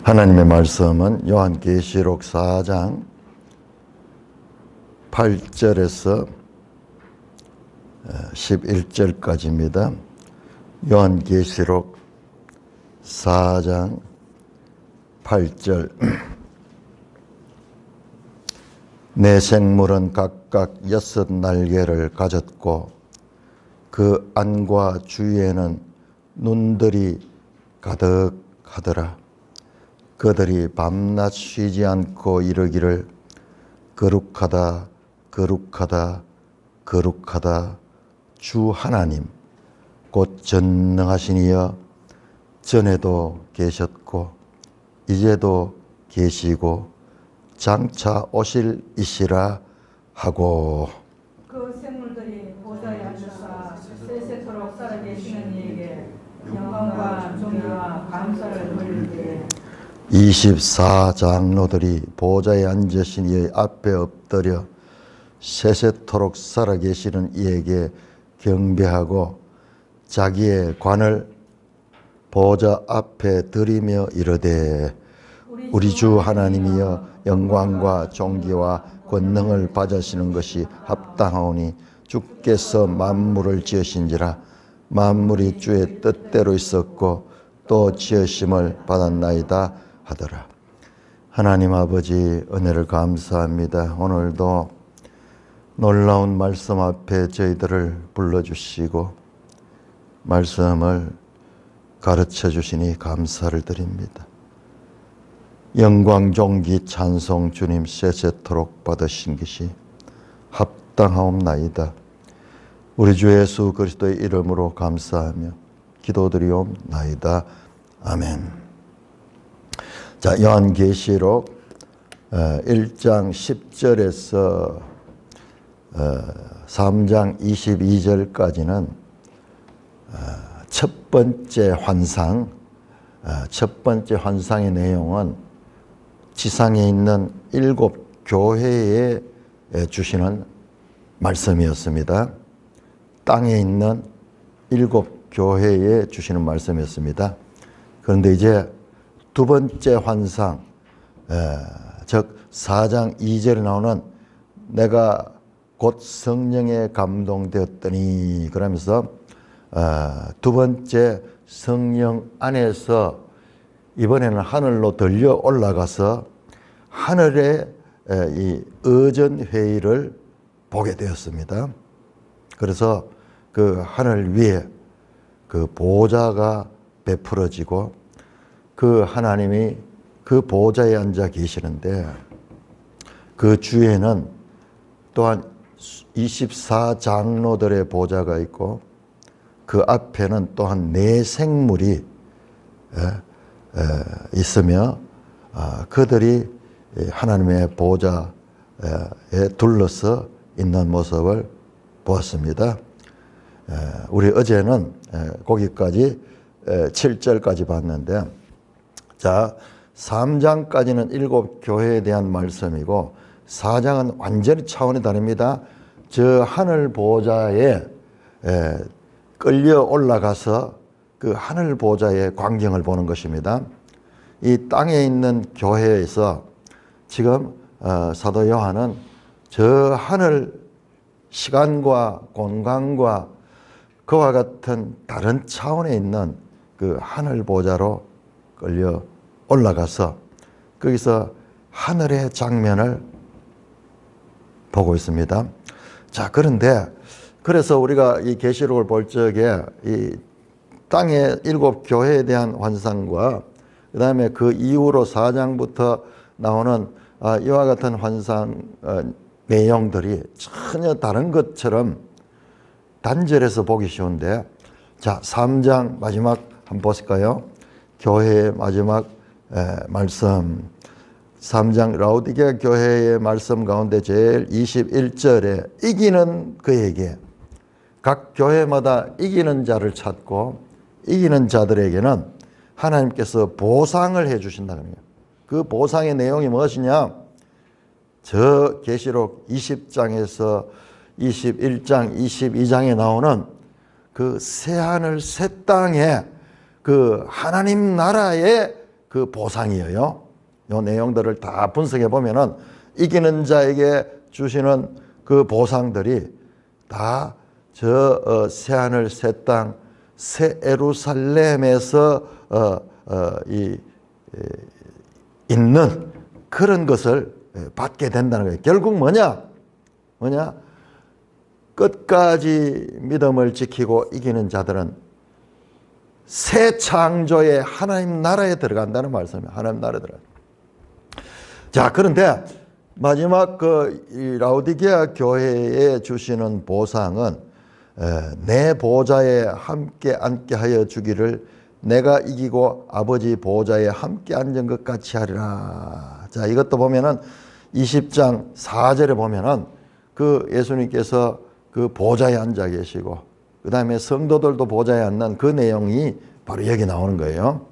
하나님의 말씀은 요한계시록 4장 8절에서 11절까지입니다. 요한계시록 4장 8절 네 생물은 각각 6날개를 가졌고 그 안과 주위에는 눈들이 가득하더라. 그들이 밤낮 쉬지 않고 이르기를 거룩하다 거룩하다 거룩하다 주 하나님 곧 전능하신 이여 전에도 계셨고 이제도 계시고 장차 오실 이시라 하고 그 생물들이 보좌에 앉아서 세세토록 살아계시는 이에게 영광과 존귀와 감사를 돌리되 24장로들이 보좌에 앉으신 이의 앞에 엎드려 세세토록 살아계시는 이에게 경배하고 자기의 관을 보좌 앞에 들이며 이르되 우리 주 하나님이여 영광과 존귀와 권능을 받으시는 것이 합당하오니 주께서 만물을 지으신지라 만물이 주의 뜻대로 있었고 또 지으심을 받았나이다 하더라. 하나님 아버지 은혜를 감사합니다. 오늘도 놀라운 말씀 앞에 저희들을 불러주시고 말씀을 가르쳐 주시니 감사를 드립니다. 영광 존귀 찬송 주님 세세토록 받으신 것이 합당하옵나이다. 우리 주 예수 그리스도의 이름으로 감사하며 기도드리옵나이다. 아멘. 자, 요한계시록 1장 10절에서 3장 22절까지는 첫 번째 환상, 첫 번째 환상의 내용은 지상에 있는 7 교회에 주시는 말씀이었습니다. 땅에 있는 7 교회에 주시는 말씀이었습니다. 그런데 이제 두 번째 환상, 즉 4장 2절에 나오는 내가 곧 성령에 감동되었더니 그러면서 두 번째 성령 안에서 이번에는 하늘로 들려 올라가서 하늘의 이 의전회의를 보게 되었습니다. 그래서 그 하늘 위에 그 보좌가 베풀어지고 그 하나님이 그 보좌에 앉아 계시는데 그 주에는 또한 24장로들의 보좌가 있고 그 앞에는 또한 네 생물이 있으며 그들이 하나님의 보좌에 둘러서 있는 모습을 보았습니다. 우리 어제는 거기까지 7절까지 봤는데 자 3장까지는 7 교회에 대한 말씀이고 4장은 완전히 차원이 다릅니다. 저 하늘 보좌에 끌려 올라가서 그 하늘 보좌의 광경을 보는 것입니다. 이 땅에 있는 교회에서 지금 사도 요한은 저 하늘 시간과 공간과 그와 같은 다른 차원에 있는 그 하늘 보좌로 끌려 올라가서 거기서 하늘의 장면을 보고 있습니다. 자, 그런데 그래서 우리가 이 계시록을 볼 적에 이 땅의 7 교회에 대한 환상과 그 다음에 그 이후로 4장부터 나오는 이와 같은 환상 내용들이 전혀 다른 것처럼 단절해서 보기 쉬운데 자 3장 마지막 한번 보실까요? 교회의 마지막 말씀 3장 라오디게아 교회의 말씀 가운데 제일 21절에 이기는 그에게 각 교회마다 이기는 자를 찾고 이기는 자들에게는 하나님께서 보상을 해 주신다는 거예요. 그 보상의 내용이 무엇이냐? 저 계시록 20장에서 21장, 22장에 나오는 그 새하늘 새 땅에 그 하나님 나라의 그 보상이에요. 이 내용들을 다 분석해 보면은 이기는 자에게 주시는 그 보상들이 다 저 새하늘 새 땅 새 예루살렘에서 있는 그런 것을 받게 된다는 거예요. 결국 뭐냐? 끝까지 믿음을 지키고 이기는 자들은 새 창조의 하나님 나라에 들어간다는 말씀이에요. 하나님 나라에 들어간다. 자, 그런데 마지막 이 라오디게아 교회에 주시는 보상은 내 보좌에 함께 앉게 하여 주기를 내가 이기고 아버지 보좌에 함께 앉은 것 같이 하리라. 자, 이것도 보면은 20장 4절에 보면은 그 예수님께서 그 보좌에 앉아 계시고 그 다음에 성도들도 보좌에 앉는 그 내용이 바로 여기 나오는 거예요.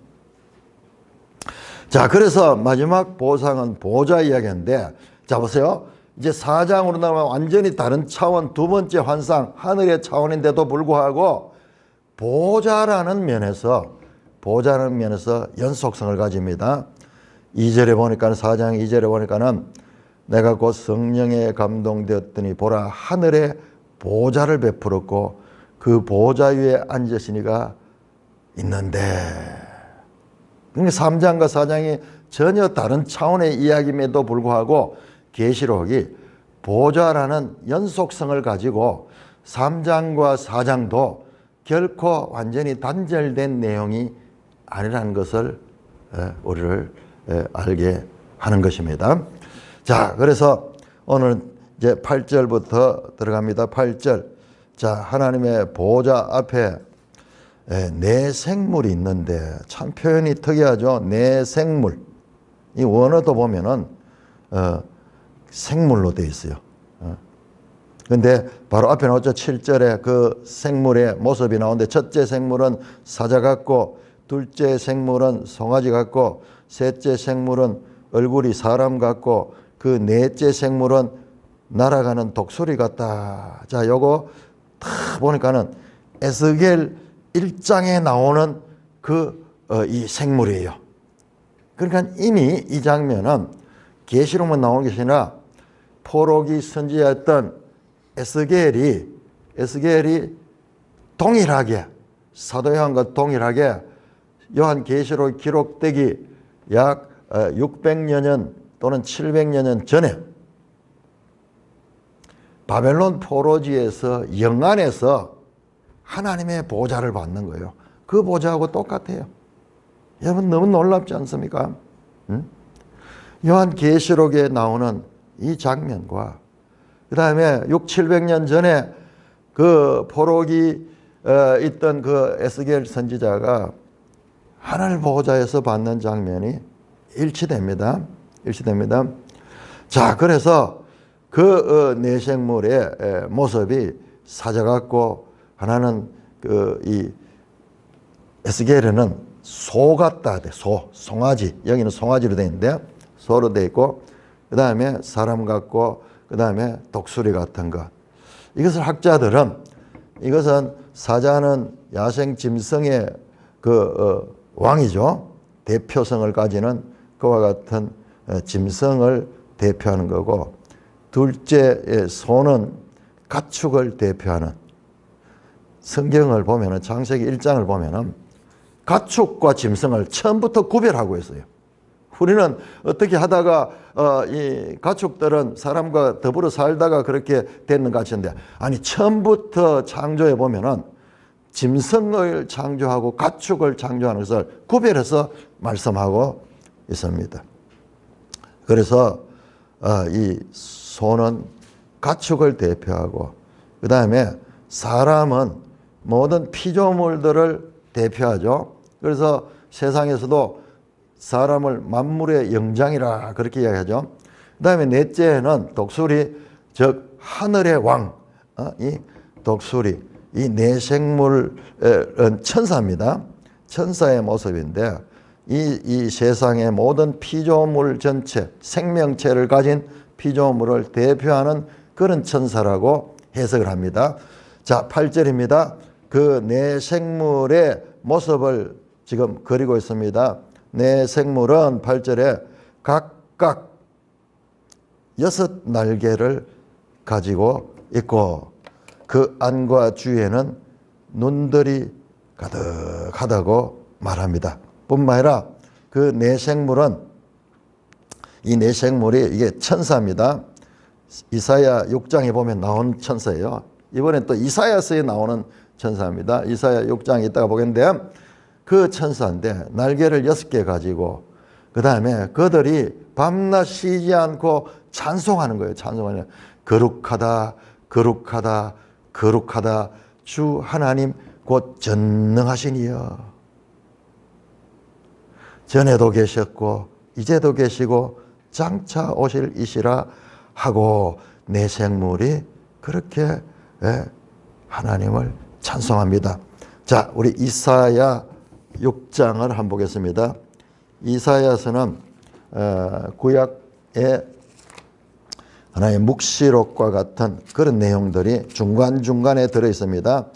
자, 그래서 마지막 보상은 보좌 이야기인데, 자, 보세요. 이제 4장으로 나가면 완전히 다른 차원, 두 번째 환상, 하늘의 차원인데도 불구하고 보좌라는 면에서 연속성을 가집니다. 2절에 보니까, 4장 2절에 보니까는 내가 곧 성령에 감동되었더니 보라 하늘에 보좌를 베풀었고 그 보좌 위에 앉으시니가 있는데, 그러니까 3장과 4장이 전혀 다른 차원의 이야기임에도 불구하고 계시록이 보좌라는 연속성을 가지고 3장과 4장도 결코 완전히 단절된 내용이 아니라는 것을 우리를 알게 하는 것입니다. 자, 그래서 오늘 이제 8절부터 들어갑니다. 8절. 자, 하나님의 보좌 앞에 내 생물이 있는데, 참 표현이 특이하죠. 내 생물. 이 원어도 보면은 생물로 되어 있어요. 근데 바로 앞에 나오죠. 7절에 그 생물의 모습이 나오는데, 첫째 생물은 사자 같고, 둘째 생물은 송아지 같고, 셋째 생물은 얼굴이 사람 같고, 그 넷째 생물은 날아가는 독수리 같다. 자, 요거 다 보니까는 에스겔 1장에 나오는 이 생물이에요. 그러니까 이미 이 장면은 계시록만 나오는 것이 아니라 포로기 선지자였던 에스겔이 동일하게, 사도 요한과 동일하게 요한계시록 기록되기 약 600여 년 또는 700여 년 전에 바벨론 포로지에서 영안에서 하나님의 보좌를 받는 거예요. 그 보좌하고 똑같아요. 여러분, 너무 놀랍지 않습니까? 요한계시록에 나오는 이 장면과 그 다음에 600~700년 전에 그 포로기 있던 그 에스겔 선지자가 하늘 보좌에서 받는 장면이 일치됩니다. 자, 그래서 그 내생물의 모습이 사자 같고, 하나는 이 에스겔에는 소 같다. 송아지. 여기는 송아지로 되어 있는데, 소로 되어 있고, 그 다음에 사람 같고, 그 다음에 독수리 같은 것. 이것을 학자들은, 이것은 사자는 야생 짐승의 왕이죠. 대표성을 가지는 그와 같은 짐승을 대표하는 거고, 둘째 소는 가축을 대표하는, 성경을 보면은, 창세기 1장을 보면은 가축과 짐승을 처음부터 구별하고 있어요. 우리는 어떻게 하다가 이 가축들은 사람과 더불어 살다가 그렇게 됐는 것 같은데, 아니, 처음부터 창조해 보면은 짐승을 창조하고 가축을 창조하는 것을 구별해서 말씀하고 있습니다. 그래서 이 소는 가축을 대표하고, 그 다음에 사람은 모든 피조물들을 대표하죠. 그래서 세상에서도 사람을 만물의 영장이라 그렇게 이야기하죠. 그 다음에 넷째는 독수리, 즉 하늘의 왕, 이 독수리, 이 내생물은 천사입니다. 천사의 모습인데, 이 세상의 모든 피조물 전체, 생명체를 가진 피조물을 대표하는 그런 천사라고 해석을 합니다. 자, 8절입니다. 그 내생물의 모습을 지금 그리고 있습니다. 네 생물은 8절에 각각 6날개를 가지고 있고 그 안과 주위에는 눈들이 가득하다고 말합니다. 뿐만 아니라 그 네 생물은 이 네 생물이 이게 천사입니다. 이사야 6장에 보면 나온 천사예요. 이번엔 또 이사야서에 나오는 천사입니다. 이사야 6장에 있다가 보겠는데 그 천사인데 날개를 6개 가지고 그 다음에 그들이 밤낮 쉬지 않고 찬송하는 거예요. 찬송하는 거룩하다 거룩하다 거룩하다 주 하나님 곧 전능하신 이여. 전에도 계셨고 이제도 계시고 장차 오실 이시라 하고 내 생물이 그렇게 하나님을 찬송합니다. 자, 우리 이사야 6장을 한번 보겠습니다. 이사야서는 구약의 하나의 묵시록과 같은 그런 내용들이 중간중간에 들어있습니다.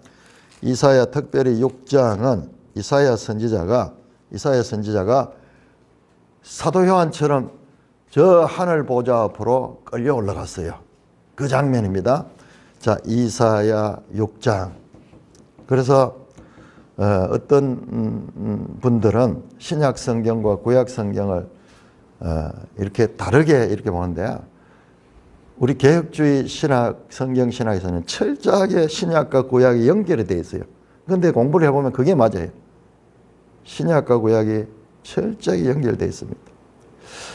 이사야 특별히 6장은 이사야 선지자가 사도 요한처럼 저 하늘 보좌 앞으로 끌려 올라갔어요. 그 장면입니다. 자, 이사야 6장. 그래서 어떤 분들은 신약 성경과 구약 성경을 이렇게 다르게 이렇게 보는데 우리 개혁주의 신학, 성경 신학에서는 철저하게 신약과 구약이 연결이 되어 있어요. 그런데 공부를 해보면 그게 맞아요. 신약과 구약이 철저하게 연결되어 있습니다.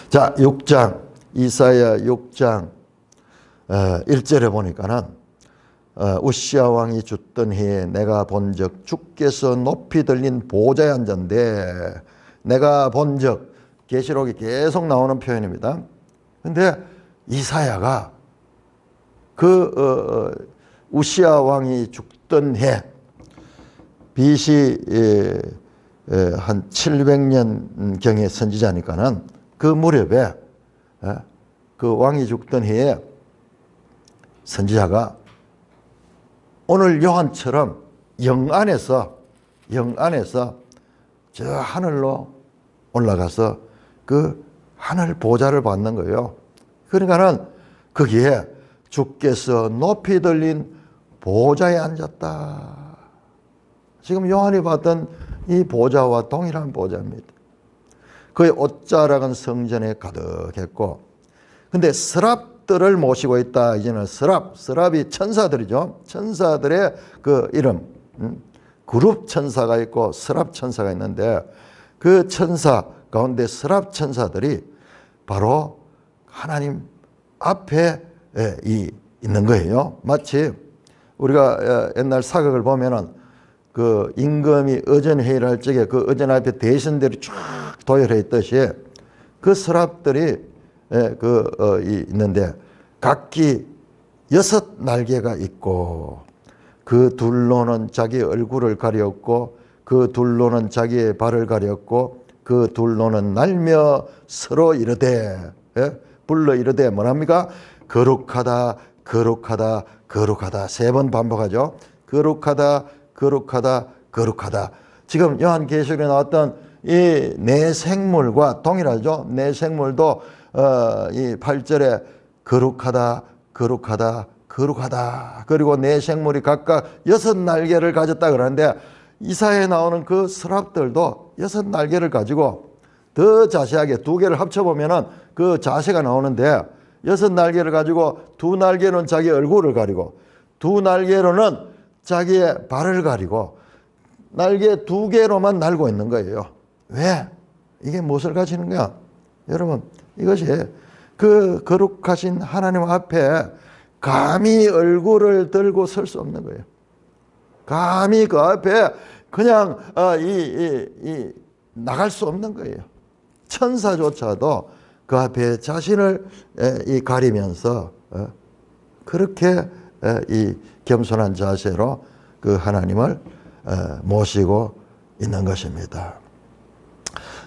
자, 6장, 이사야 6장 1절에 보니까는 우시야 왕이 죽던 해에 내가 본적 주께서 높이 들린 보좌에 앉았는데 내가 본적 계시록이 계속 나오는 표현입니다. 그런데 이사야가 그 우시야 왕이 죽던 해 BC 한 700년경의 선지자니까는 그 무렵에 그 왕이 죽던 해에 선지자가 오늘 요한처럼 영 안에서 저 하늘로 올라가서 그 하늘 보좌를 받는 거예요. 그러니까는 거기에 주께서 높이 들린 보좌에 앉았다. 지금 요한이 봤던 이 보좌와 동일한 보좌입니다. 그의 옷자락은 성전에 가득했고, 근데 스랍들을 모시고 있다. 이제는 스랍이 천사들이죠. 천사들의 그 이름, 그룹 천사가 있고 스랍 천사가 있는데 그 천사 가운데 스랍 천사들이 바로 하나님 앞에 있는 거예요. 마치 우리가 옛날 사극을 보면은 그 임금이 의전회의를 할 적에 그 의전 앞에 대신들이 쫙 도열해 있듯이 그 스랍들이 있는데 각기 6날개가 있고 그 둘로는 자기 얼굴을 가렸고 그 둘로는 자기의 발을 가렸고 그 둘로는 날며 서로 이르되 불러 이르되 뭐랍니까? 거룩하다 거룩하다 거룩하다 3번 반복하죠. 거룩하다 거룩하다 거룩하다. 지금 요한계시록에 나왔던 이 네 생물과 동일하죠. 네 생물도 이 8절에 거룩하다 거룩하다 거룩하다. 그리고 네 생물이 각각 6날개를 가졌다 그러는데 이사야에 나오는 그 스랍들도 6날개를 가지고 더 자세하게 2개를 합쳐보면은 그 자세가 나오는데 6날개를 가지고 2날개는 자기 얼굴을 가리고 2날개로는 자기의 발을 가리고 날개 2개로만 날고 있는 거예요. 왜? 이게 무엇을 가지는 거야? 여러분, 이것이 그 거룩하신 하나님 앞에 감히 얼굴을 들고 설 수 없는 거예요. 감히 그 앞에 그냥 나갈 수 없는 거예요. 천사조차도 그 앞에 자신을 가리면서 그렇게 이 겸손한 자세로 그 하나님을 모시고 있는 것입니다.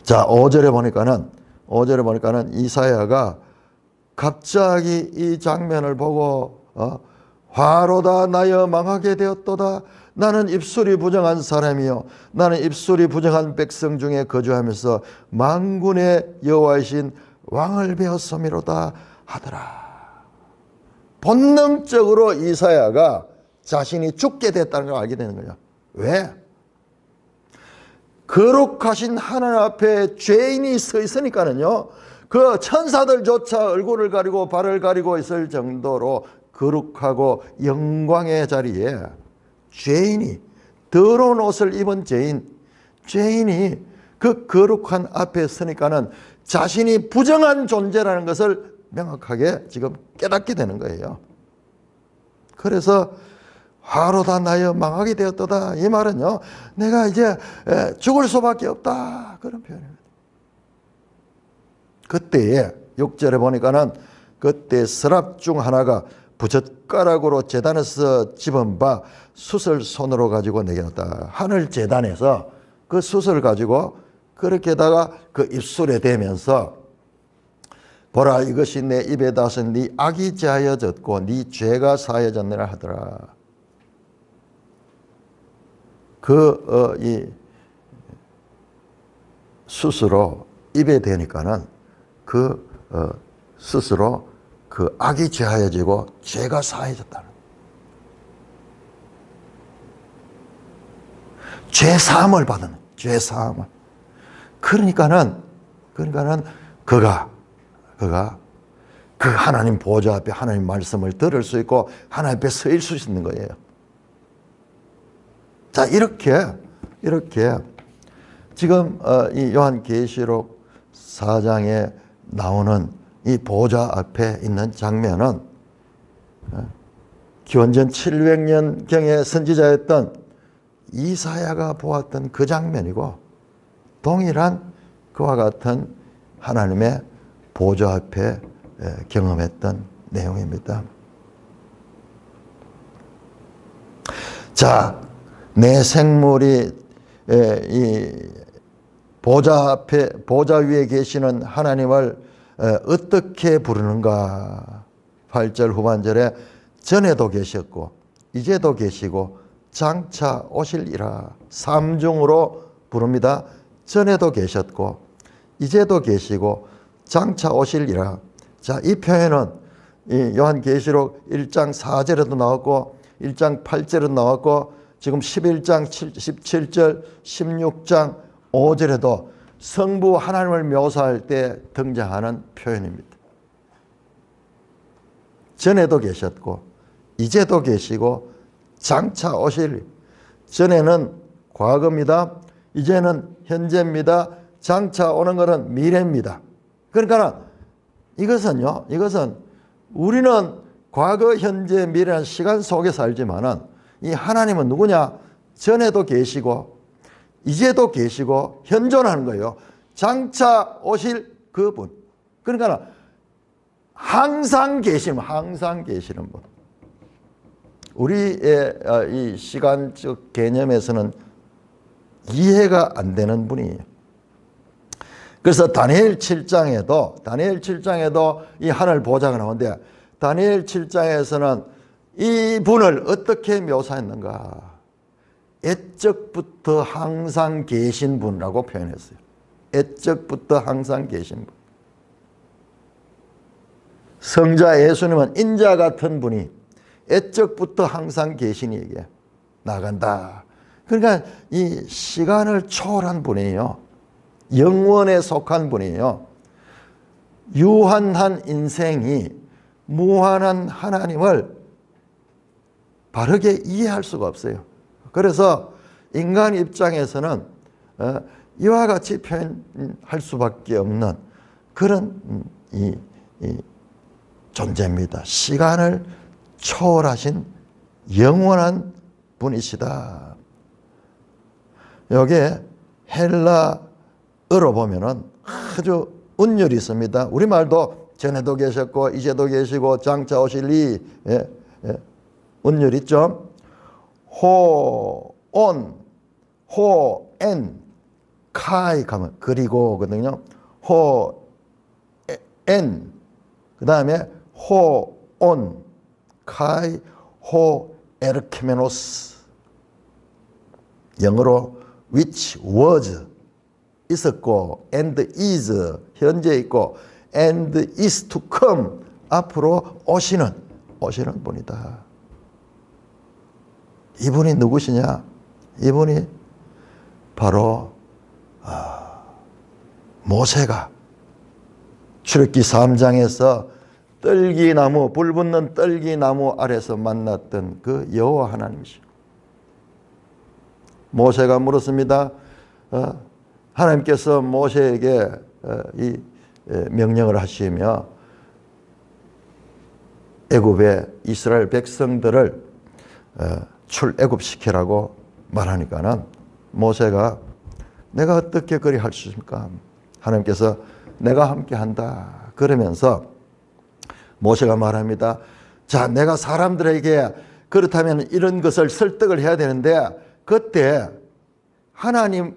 자, 5절에 보니까는 이사야가 갑자기 이 장면을 보고 화로다 나여 망하게 되었도다 나는 입술이 부정한 사람이요 나는 입술이 부정한 백성 중에 거주하면서 만군의 여호와이신 왕을 배웠음이로다 하더라. 본능적으로 이사야가 자신이 죽게 됐다는 걸 알게 되는 거예요. 왜? 거룩하신 하나님 앞에 죄인이 서 있으니까는요, 그 천사들조차 얼굴을 가리고 발을 가리고 있을 정도로 거룩하고 영광의 자리에 죄인이, 더러운 옷을 입은 죄인이 그 거룩한 앞에 서니까는 자신이 부정한 존재라는 것을 명확하게 지금 깨닫게 되는 거예요. 그래서 화로다 나여 망하게 되었도다. 이 말은요, 내가 이제 죽을 수밖에 없다. 그런 표현입니다. 그때에 6절에 보니까는 그때 서랍 중 하나가 부젓가락으로 제단에서 집은 바 숯을 손으로 가지고 내겼다. 하늘 제단에서 그 숯을 가지고 그렇게다가 그 입술에 대면서 보라 이것이 내 입에 닿은 네 악이 제하여졌고 네 죄가 사하여졌느라 하더라. 이 숯으로 입에 대니까는 스스로 그 악이 제하여지고 죄가 사해졌다는 죄사함을 받는 죄사함을. 그러니까는 그가 그 하나님 보좌 앞에 하나님 말씀을 들을 수 있고 하나님 앞에 서일 수 있는 거예요. 자, 이렇게 지금 이 요한계시록 4장에 나오는 이 보좌 앞에 있는 장면은 기원전 700년경의 선지자였던 이사야가 보았던 그 장면이고 동일한 그와 같은 하나님의 보좌 앞에 경험했던 내용입니다. 자, 내 생물이 이 보좌 위에 계시는 하나님을 어떻게 부르는가? 8절 후반절에 전에도 계셨고 이제도 계시고 장차 오실이라. 삼중으로 부릅니다. 전에도 계셨고 이제도 계시고 장차 오실이라. 자, 이 표현은 이 요한계시록 1장 4절에도 나왔고 1장 8절에도 나왔고 지금 11장 17절 16장 5절에도 성부 하나님을 묘사할 때 등장하는 표현입니다. 전에도 계셨고 이제도 계시고 장차 오실. 전에는 과거입니다. 이제는 현재입니다. 장차 오는 것은 미래입니다. 그러니까 이것은 우리는 과거, 현재, 미래라는 시간 속에 살지만은 이 하나님은 누구냐? 전에도 계시고 이제도 계시고 현존하는 거예요. 장차 오실 그분. 그러니까 항상 계시는 분. 우리의 이 시간적 개념에서는 이해가 안 되는 분이에요. 그래서 다니엘 7장에도 이 하늘 보좌가 나오는데 다니엘 7장에서는 이 분을 어떻게 묘사했는가? 옛적부터 항상 계신 분이라고 표현했어요. 옛적부터 항상 계신 분. 성자 예수님은 인자 같은 분이 옛적부터 항상 계시니 이게 나간다. 그러니까 이 시간을 초월한 분이에요. 영원에 속한 분이에요. 유한한 인생이 무한한 하나님을 바르게 이해할 수가 없어요. 그래서 인간 입장에서는 이와 같이 표현할 수밖에 없는 그런 이 존재입니다. 시간을 초월하신 영원한 분이시다. 여기에 헬라어로 보면은 아주 운율이 있습니다. 우리말도 전에도 계셨고 이제도 계시고 장차 오실리 운율 있죠. 호온, 호엔, 카이 가면 그리고거든요. 호엔 그 다음에 호온, 카이, 호 에르케메노스 영어로 which was 있었고 and is 현재 있고 and is to come 앞으로 오시는 분이다. 이분이 누구시냐? 이분이 바로 모세가 출애굽기 3장에서 떨기나무, 불 붙는 떨기나무 아래서 만났던 그 여호와 하나님이시오. 모세가 물었습니다. 하나님께서 모세에게 이 명령을 하시며 애굽의 이스라엘 백성들을 출애굽시키라고 말하니까는 모세가 내가 어떻게 그리 할 수 있습니까? 하나님께서 내가 함께 한다 그러면서 모세가 말합니다. 자, 내가 사람들에게 그렇다면 이런 것을 설득을 해야 되는데 그때 하나님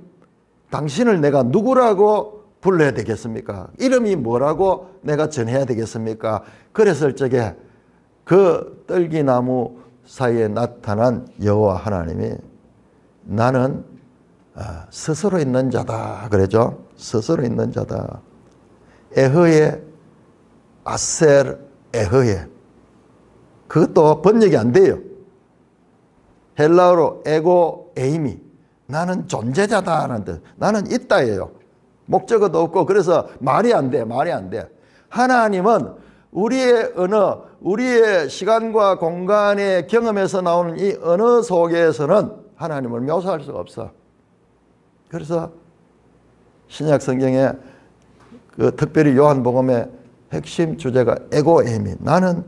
당신을 내가 누구라고 불러야 되겠습니까? 이름이 뭐라고 내가 전해야 되겠습니까? 그랬을 적에 그 떨기나무 사이에 나타난 여호와 하나님이 나는 스스로 있는 자다 그러죠. 스스로 있는 자다. 에흐에 아셀 에흐에 그것도 번역이 안 돼요. 헬라어로 에고 에이미 나는 존재자다라는 뜻. 나는 있다예요. 목적어도 없고 그래서 말이 안 돼. 말이 안 돼. 하나님은 우리의 언어, 우리의 시간과 공간의 경험에서 나오는 이 언어 속에서는 하나님을 묘사할 수가 없어. 그래서 신약 성경에 그 특별히 요한복음의 핵심 주제가 에고에미 나는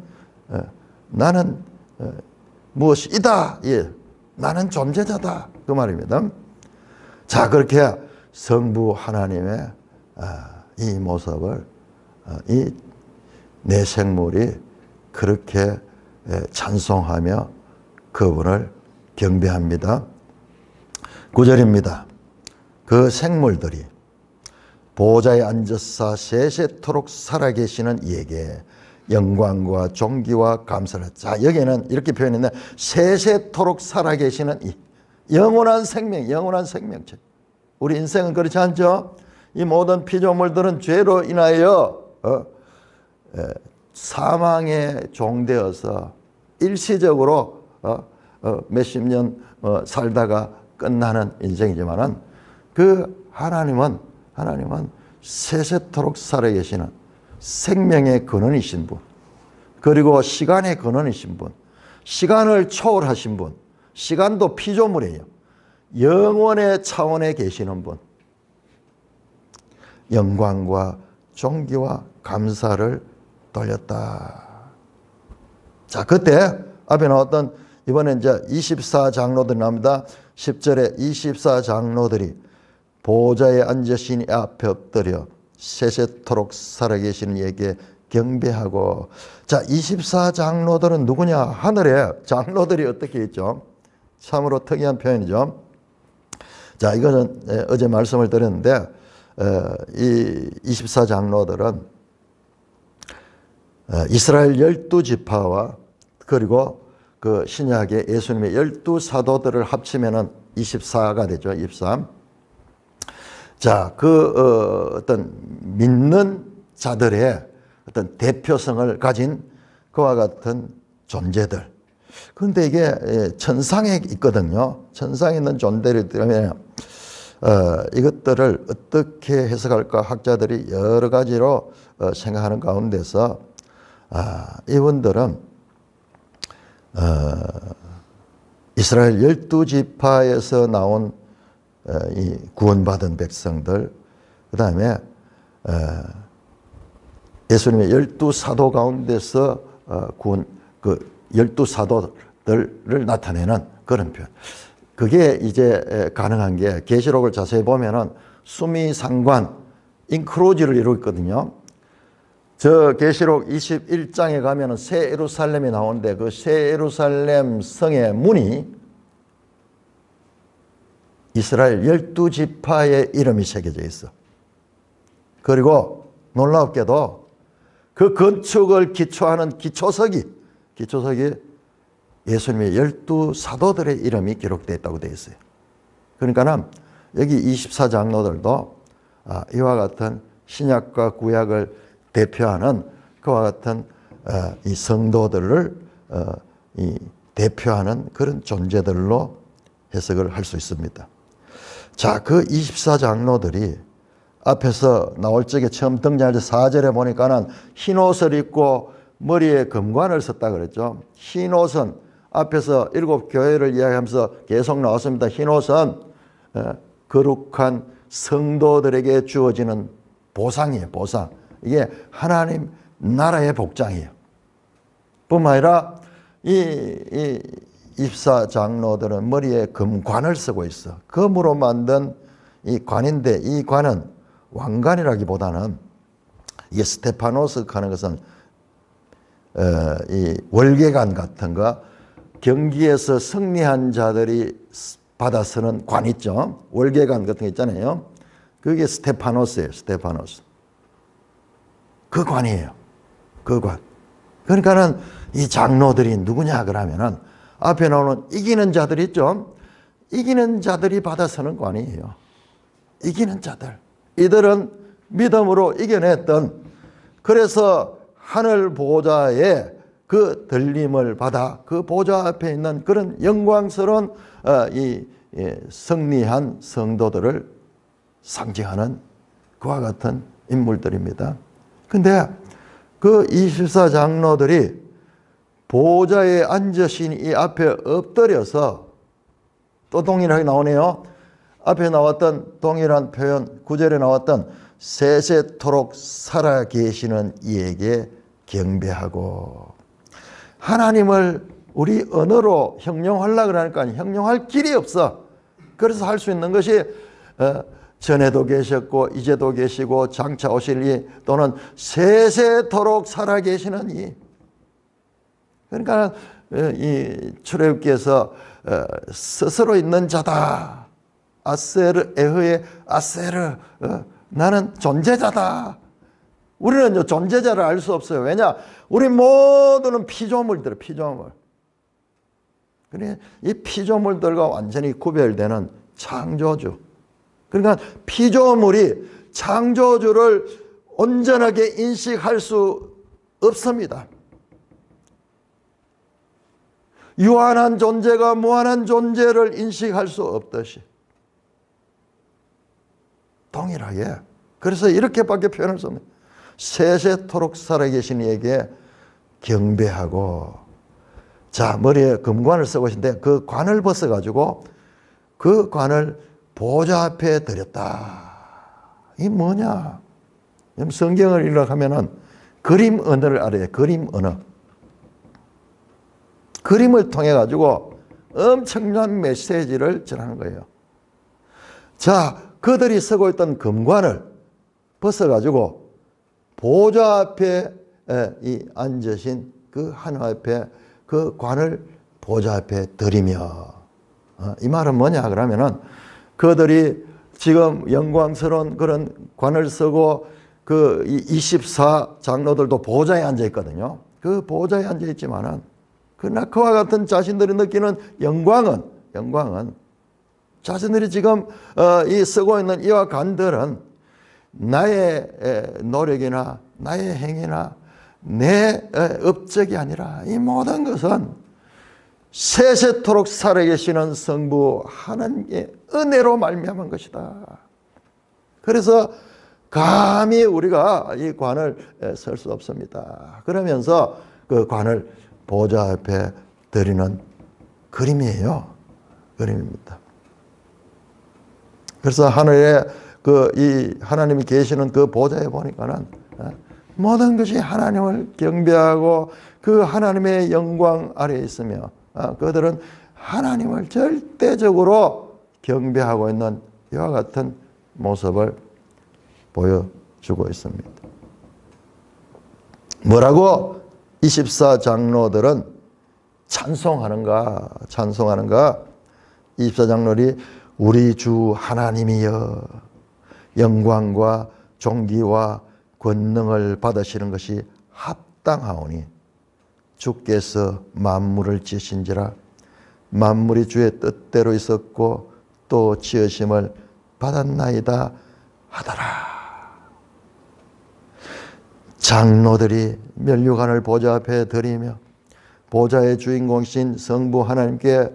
무엇이다. 예. 나는 존재자다. 그 말입니다. 자, 그렇게 성부 하나님의 이 모습을 이 내생물이 그렇게 찬송하며 그분을 경배합니다. 9절입니다. 그 생물들이 보좌에 앉으사 세세토록 살아계시는 이에게 영광과 존귀와 감사를. 자, 여기에는 이렇게 표현했네. 세세토록 살아계시는 이 영원한 생명, 영원한 생명체. 우리 인생은 그렇지 않죠? 이 모든 피조물들은 죄로 인하여 사망에 종되어서 일시적으로 몇십 년 살다가 끝나는 인생이지만은 그 하나님은 세세토록 살아계시는 생명의 근원이신 분, 그리고 시간의 근원이신 분, 시간을 초월하신 분, 시간도 피조물이에요. 영원의 차원에 계시는 분, 영광과 존귀와 감사를 돌렸다. 자, 그때 앞에 나왔던 이번에 이제 24장로들이 나옵니다. 10절에 24장로들이 보좌에 앉으신 앞에 엎드려 세세토록 살아계시는 이에게 경배하고. 자, 24장로들은 누구냐? 하늘에 장로들이 어떻게 있죠? 참으로 특이한 표현이죠. 자, 이거는 어제 말씀을 드렸는데 이 24장로들은 이스라엘 12지파와 그리고 그 신약의 예수님의 12사도들을 합치면은 24가 되죠. 23. 자, 그 어떤 믿는 자들의 어떤 대표성을 가진 그와 같은 존재들. 그런데 이게 천상에 있거든요. 천상에 있는 존재들 때문에 이것들을 어떻게 해석할까 학자들이 여러 가지로 생각하는 가운데서 이분들은 이스라엘 12지파에서 나온 이 구원받은 백성들, 그 다음에 예수님의 12사도 가운데서 구원, 그 12사도들을 나타내는 그런 표현. 그게 이제 가능한 게 계시록을 자세히 보면은 수미상관, 인크로지를 이루고 있거든요. 저 계시록 21장에 가면은 새 예루살렘이 나오는데 그 새 예루살렘 성의 문이 이스라엘 12지파의 이름이 새겨져 있어. 그리고 놀랍게도 그 건축을 기초하는 기초석이 예수님의 12사도들의 이름이 기록되어 있다고 되어 있어요. 그러니까는 여기 24장로들도 이와 같은 신약과 구약을 대표하는 그와 같은 이 성도들을 이 대표하는 그런 존재들로 해석을 할 수 있습니다. 자, 그 24장로들이 앞에서 나올 적에 처음 등장할 때 4절에 보니까는 흰 옷을 입고 머리에 금관을 썼다 그랬죠. 흰 옷은 앞에서 7 교회를 이야기하면서 계속 나왔습니다. 흰 옷은 거룩한 성도들에게 주어지는 보상이에요. 보상. 이게 하나님 나라의 복장이에요. 뿐만 아니라 이 24장로들은 머리에 금관을 쓰고 있어. 금으로 만든 이 관인데 이 관은 왕관이라기보다는 이게 스테파노스 하는 것은 이 월계관 같은 거 경기에서 승리한 자들이 받아 쓰는 관 있죠. 월계관 같은 거 있잖아요. 그게 스테파노스예요. 스테파노스. 그 관이에요. 그 관. 그러니까는 이 장로들이 누구냐 그러면은 앞에 나오는 이기는 자들 있죠. 이기는 자들이 받아 쓰는 관이에요. 이기는 자들. 이들은 믿음으로 이겨냈던, 그래서 하늘 보좌에 그 들림을 받아 그 보좌 앞에 있는 그런 영광스러운 이 승리한 성도들을 상징하는 그와 같은 인물들입니다. 근데 그 24장로들이 보좌에 앉으신 이 앞에 엎드려서, 또 동일하게 나오네요. 앞에 나왔던 동일한 표현, 9절에 나왔던 세세토록 살아계시는 이에게 경배하고. 하나님을 우리 언어로 형용하려고 그러니까 형용할 길이 없어. 그래서 할 수 있는 것이 전에도 계셨고 이제도 계시고 장차 오실 이, 또는 세세토록 살아계시는 이. 그러니까 이 출애굽기에서 스스로 있는 자다. 아세르 에흐의 아세르, 나는 존재자다. 우리는 존재자를 알 수 없어요. 왜냐? 우리 모두는 피조물들이에요. 피조물. 그래, 이 피조물들과 완전히 구별되는 창조주. 그러니까 피조물이 창조주를 온전하게 인식할 수 없습니다. 유한한 존재가 무한한 존재를 인식할 수 없듯이 동일하게. 그래서 이렇게밖에 표현할 수 없는, 세세토록 살아계신 이에게 경배하고. 자, 머리에 금관을 쓰고 계신데 그 관을 벗어가지고 그 관을 보좌 앞에 드렸다. 이게 뭐냐? 성경을 읽어가면은 그림 언어를 알아야 돼. 그림 언어. 그림을 통해 가지고 엄청난 메시지를 전하는 거예요. 자, 그들이 쓰고 있던 금관을 벗어가지고 보좌 앞에 이 앉으신 그 하나님 앞에 그 관을 보좌 앞에 드리며. 이 말은 뭐냐 그러면은 그들이 지금 영광스러운 그런 관을 쓰고 그 24장로들도 보좌에 앉아 있거든요. 그 보좌에 앉아 있지만은 그러나 그와 같은 자신들이 느끼는 영광은 자신들이 지금 이 쓰고 있는 이와 관들은 나의 노력이나 나의 행위나 내 업적이 아니라 이 모든 것은 세세토록 살아계시는 성부 하나님의 은혜로 말미암은 것이다. 그래서 감히 우리가 이 관을 쓸 수 없습니다. 그러면서 그 관을 보좌 앞에 드리는 그림이에요. 그림입니다. 그래서 하늘에 이 하나님이 계시는 그 보좌에 보니까는 모든 것이 하나님을 경배하고 그 하나님의 영광 아래에 있으며 그들은 하나님을 절대적으로 경배하고 있는 이와 같은 모습을 보여주고 있습니다. 뭐라고 24장로들은 찬송하는가? 24장로들이 우리 주 하나님이여 영광과 존귀와 권능을 받으시는 것이 합당하오니 주께서 만물을 지으신지라 만물이 주의 뜻대로 있었고 또 지으심을 받았나이다 하더라. 장로들이 면류관을 보좌 앞에 드리며 보좌의 주인공이신 성부 하나님께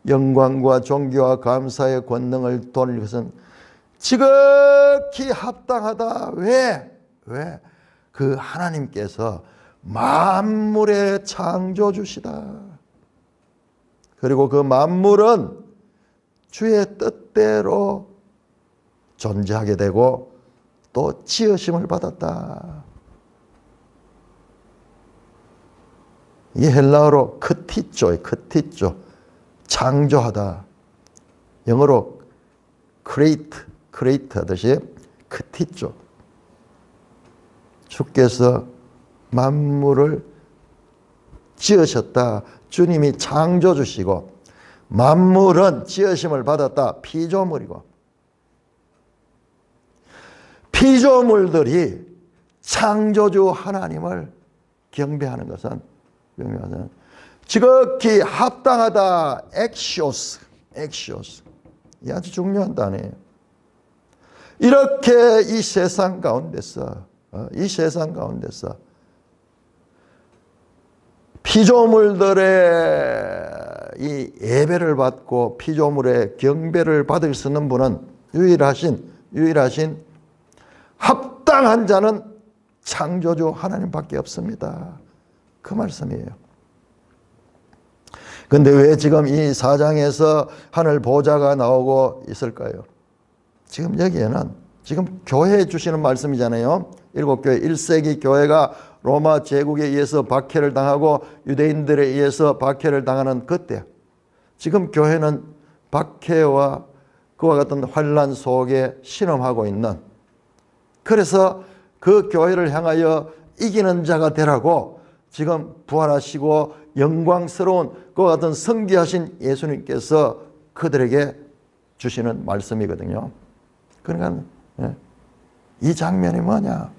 영광과 존귀와 감사의 권능을 돌릴 것은 지극히 합당하다. 왜? 그 하나님께서 만물의 창조주시다. 그리고 그 만물은 주의 뜻대로 존재하게 되고 또 지으심을 받았다. 이 헬라어로 크티조예요. 크티조. 창조하다. 영어로 create 하듯이 크티조. 주께서 만물을 지으셨다. 주님이 창조주시고 만물은 지으심을 받았다. 피조물이고 피조물들이 창조주 하나님을 경배하는 것은 지극히 합당하다. 엑시오스. 이 아주 중요한 단어예요. 이렇게 이 세상 가운데서 피조물들의 이 예배를 받고 피조물의 경배를 받을 수 있는 분은 유일하신 합당한 자는 창조주 하나님밖에 없습니다. 그 말씀이에요. 그런데 왜 지금 이 4장에서 하늘 보좌가 나오고 있을까요? 지금 여기에는 지금 교회에 주시는 말씀이잖아요. 일곱 교회, 1세기 교회가 로마 제국에 의해서 박해를 당하고 유대인들에 의해서 박해를 당하는 그때 지금 교회는 박해와 그와 같은 환난 속에 신음하고 있는, 그래서 그 교회를 향하여 이기는 자가 되라고 지금 부활하시고 영광스러운 그와 같은 성귀하신 예수님께서 그들에게 주시는 말씀이거든요. 그러니까 이 장면이 뭐냐?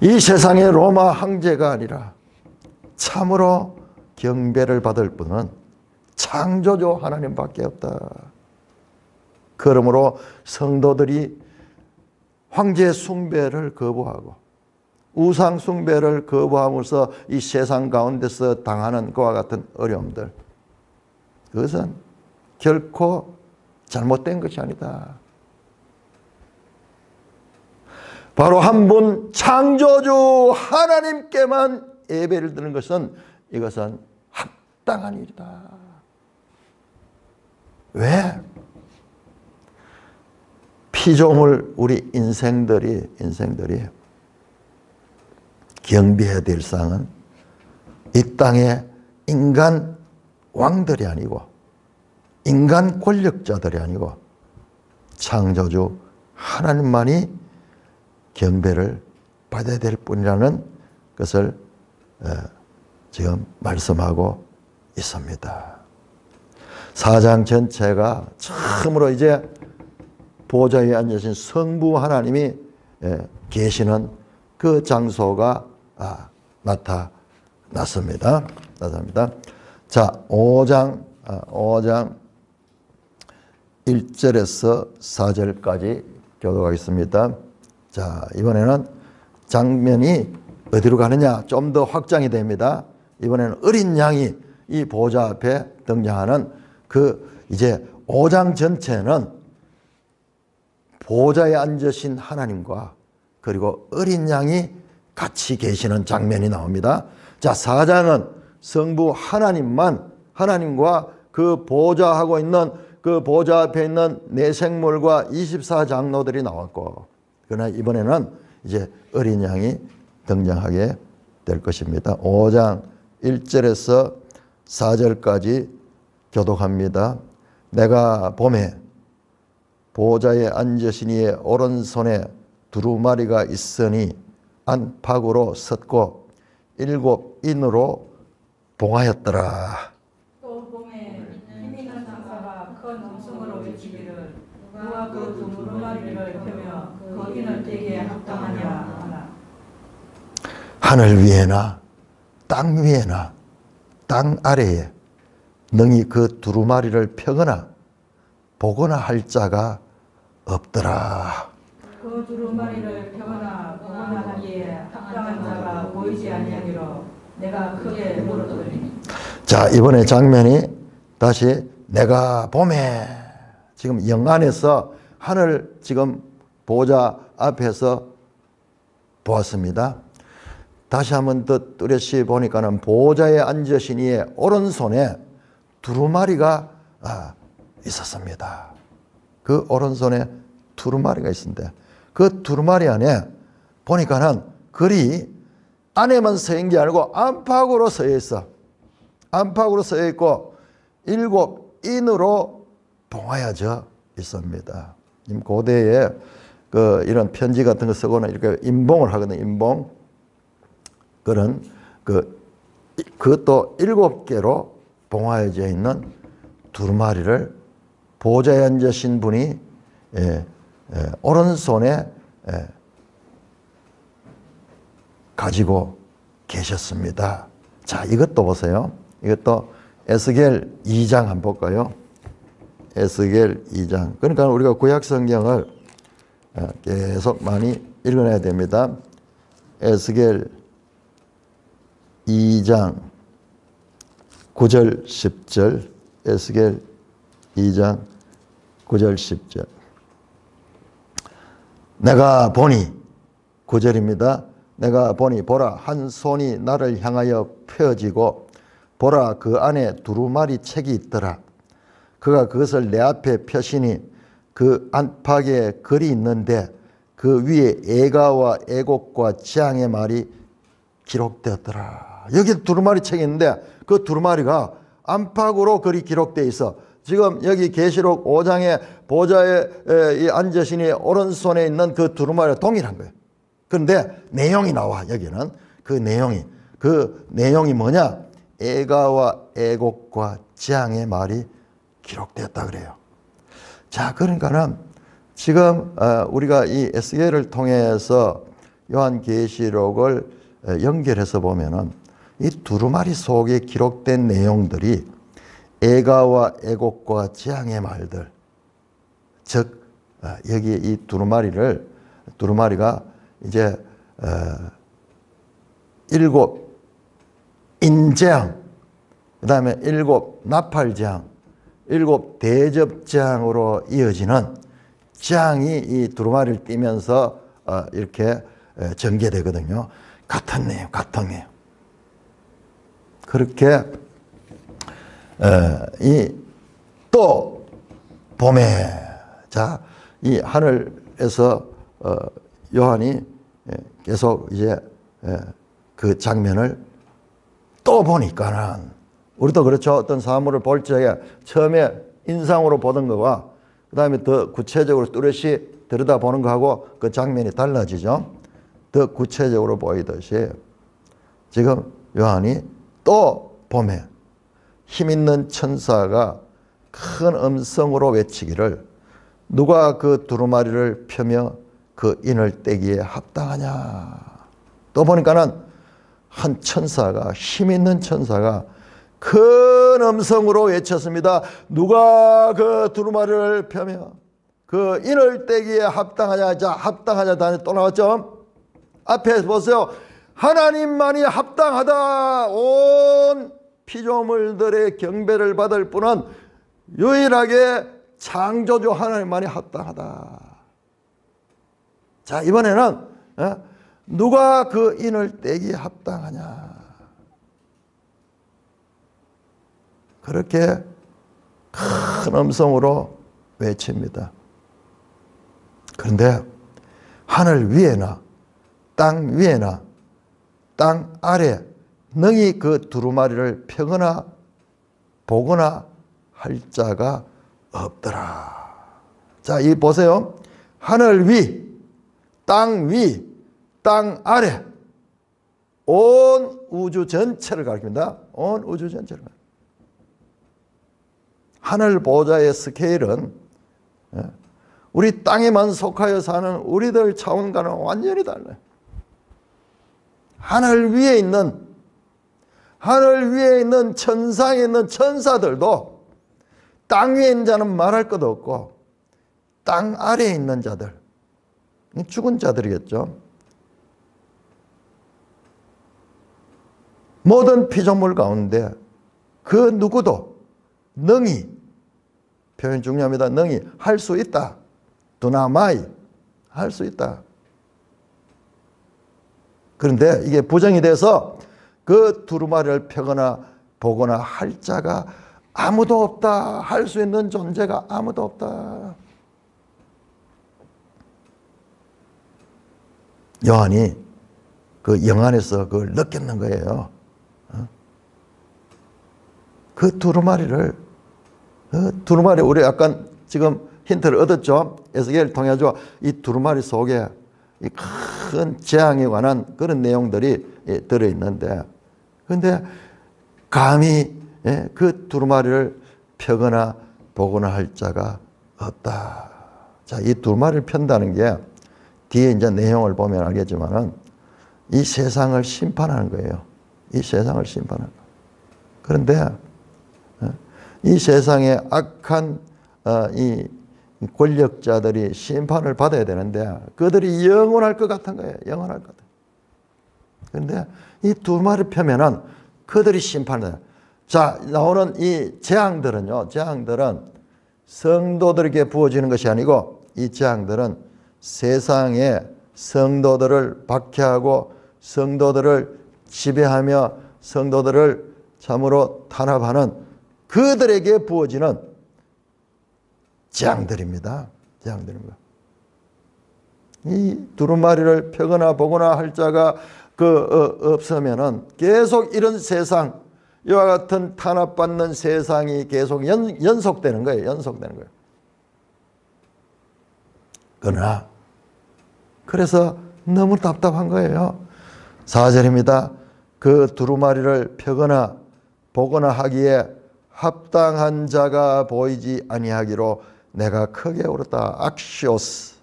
이 세상의 로마 황제가 아니라 참으로 경배를 받을 분은 창조주 하나님밖에 없다. 그러므로 성도들이 황제 숭배를 거부하고 우상 숭배를 거부함으로써 이 세상 가운데서 당하는 그와 같은 어려움들, 그것은 결코 잘못된 것이 아니다. 바로 한 분 창조주 하나님께만 예배를 드리는 것은 이것은 합당한 일이다. 왜? 피조물 우리 인생들이 경배해야 될 상은 이 땅의 인간 왕들이 아니고 인간 권력자들이 아니고 창조주 하나님만이 경배를 받아야 될 뿐이라는 것을 지금 말씀하고 있습니다. 4장 전체가 처음으로 이제 보좌에 앉으신 성부 하나님이 계시는 그 장소가 나타났습니다. 자, 5장 1절에서 4절까지 교독하겠습니다. 자, 이번에는 장면이 어디로 가느냐? 좀 더 확장이 됩니다. 이번에는 어린 양이 이 보좌 앞에 등장하는 그 이제 5장 전체는 보좌에 앉으신 하나님과 그리고 어린 양이 같이 계시는 장면이 나옵니다. 자, 4장은 성부 하나님과 그 보좌하고 있는 그 보좌 앞에 있는 네 생물과 24장로들이 나왔고, 그러나 이번에는 이제 어린 양이 등장하게 될 것입니다. 5장 1절에서 4절까지 교독합니다. 내가 보매 보좌에 앉으신 이의 오른손에 두루마리가 있으니 안팎으로 섰고 7인으로 봉하였더라. 또 봄에 힘 있는 장사가 큰 음성으로 외치기를 누가 그 두루마리를 펴며 거기는 되게 합당하냐 하나. 하늘 위에나 땅 위에나 땅 아래에 능히 그 두루마리를 펴거나 보거나 할 자가 없더라. 그 두루마리를 펴거나 보거나 하기에 합당한 자가 보이지 아니하기로 내가 크게 물어들으니. 자, 이번에 장면이 다시 내가 봄에 지금 영안에서 하늘 지금 보좌 앞에서 보았습니다. 다시 한번 더 뚜렷이 보니까는 보좌에 앉으신 이의 오른손에 두루마리가 있었습니다. 그 오른손에 두루마리가 있는데 그 두루마리 안에 보니까는 글이 안에만 서 있는 게 아니고 안팎으로 서 있어. 안팎으로 서 있고 7 인으로 봉하여져 있습니다. 고대에 이런 편지 같은 거 쓰고는 이렇게 임봉을 하거든요. 임봉. 그런 그것도 7개로 봉하여져 있는 두루마리를 보좌에 앉으신 분이 오른손에 가지고 계셨습니다. 자, 이것도 보세요. 이것도 에스겔 2장 한번 볼까요? 에스겔 2장. 그러니까 우리가 구약 성경을 계속 많이 읽어내야 됩니다. 에스겔 2장 9절 10절. 에스겔 2장 9절 10절. 내가 보니 9절입니다. 내가 보니 보라 한 손이 나를 향하여 펴지고 보라 그 안에 두루마리 책이 있더라. 그가 그것을 내 앞에 펴시니 그 안팎에 글이 있는데 그 위에 애가와 애곡과 재앙의 말이 기록되었더라. 여기 두루마리 책이 있는데 그 두루마리가 안팎으로 글이 기록되어 있어. 지금 여기 계시록 5장에 보좌에 앉으시니 오른손에 있는 그 두루마리가 동일한 거예요. 그런데 내용이 나와. 여기는 그 내용이 뭐냐? 애가와 애곡과 재앙의 말이 기록되었다 그래요. 자, 그러니까는 지금 우리가 이 에스겔을 통해서 요한계시록을 연결해서 보면은 이 두루마리 속에 기록된 내용들이 애가와 애곡과 재앙의 말들, 즉 여기 이 두루마리가 이제 7 인재앙, 그 다음에 7 나팔재앙, 7 대접재앙으로 이어지는 재앙이 이 두루마리를 띄면서 이렇게 전개되거든요. 같은 내용. 그렇게 또 봄에 자, 이 하늘에서 요한이 계속 이제 그 장면을 또 보니까는 우리도 그렇죠. 어떤 사물을 볼 적에 처음에 인상으로 보던 거와 그 다음에 더 구체적으로 뚜렷이 들여다보는 거하고 그 장면이 달라지죠. 더 구체적으로 보이듯이 지금 요한이 또 봄에 힘있는 천사가 큰 음성으로 외치기를 누가 그 두루마리를 펴며 그 인을 떼기에 합당하냐. 또 보니까는 한 천사가, 힘있는 천사가 큰 음성으로 외쳤습니다. 누가 그 두루마리를 펴며 그 인을 떼기에 합당하냐. 자, 합당하냐 단위 또 나왔죠. 앞에 보세요. 하나님만이 합당하다. 온 피조물들의 경배를 받을 분은 유일하게 창조주 하나님만이 합당하다. 자, 이번에는 누가 그 인을 떼기에 합당하냐. 그렇게 큰 음성으로 외칩니다. 그런데 하늘 위에나 땅 위에나 땅 아래 능히 그 두루마리를 펴거나 보거나 할 자가 없더라. 자, 이 보세요. 하늘 위, 땅 아래 온 우주 전체를 가리킵니다. 온 우주 전체를. 하늘 보좌의 스케일은 우리 땅에만 속하여 사는 우리들 차원과는 완전히 달라요. 하늘 위에 있는 하늘 위에 있는 천상에 있는 천사들도 땅 위에 있는 자는 말할 것도 없고 땅 아래에 있는 자들, 죽은 자들이겠죠. 모든 피조물 가운데 그 누구도 능히, 표현 중요합니다. 능히 할 수 있다. 두나마이, 할 수 있다. 그런데 이게 부정이 돼서 그 두루마리를 펴거나 보거나 할 자가 아무도 없다. 할 수 있는 존재가 아무도 없다. 요한이 그 영안에서 그걸 느꼈는 거예요. 그 두루마리를, 두루마리, 우리 약간 지금 힌트를 얻었죠. 에스겔을 통해서 이 두루마리 속에 이 큰 재앙에 관한 그런 내용들이 들어있는데, 그런데 감히 그 두루마리를 펴거나 보거나 할 자가 없다. 자, 이 두루마리를 편다는 게 뒤에 이제 내용을 보면 알겠지만은 이 세상을 심판하는 거예요. 이 세상을 심판하는 거예요. 그런데 이 세상에 악한 이 권력자들이 심판을 받아야 되는데 그들이 영원할 것 같은 거예요. 영원할 것 같아요. 그런데 이 두루마리 펴면은 그들이 심판을 해요. 자, 나오는 이 재앙들은요. 재앙들은 성도들에게 부어지는 것이 아니고 이 재앙들은 세상에 성도들을 박해하고 성도들을 지배하며 성도들을 참으로 탄압하는 그들에게 부어지는 재앙들입니다. 재앙들입니다. 이 두루마리를 펴거나 보거나 할 자가 없으면은 계속 이런 세상, 이와 같은 탄압받는 세상이 계속 연속되는 거예요. 연속되는 거예요. 그러나 그래서 너무 답답한 거예요. 4절입니다. 그 두루마리를 펴거나 보거나 하기에 합당한 자가 보이지 아니하기로 내가 크게 울었다. 악시오스,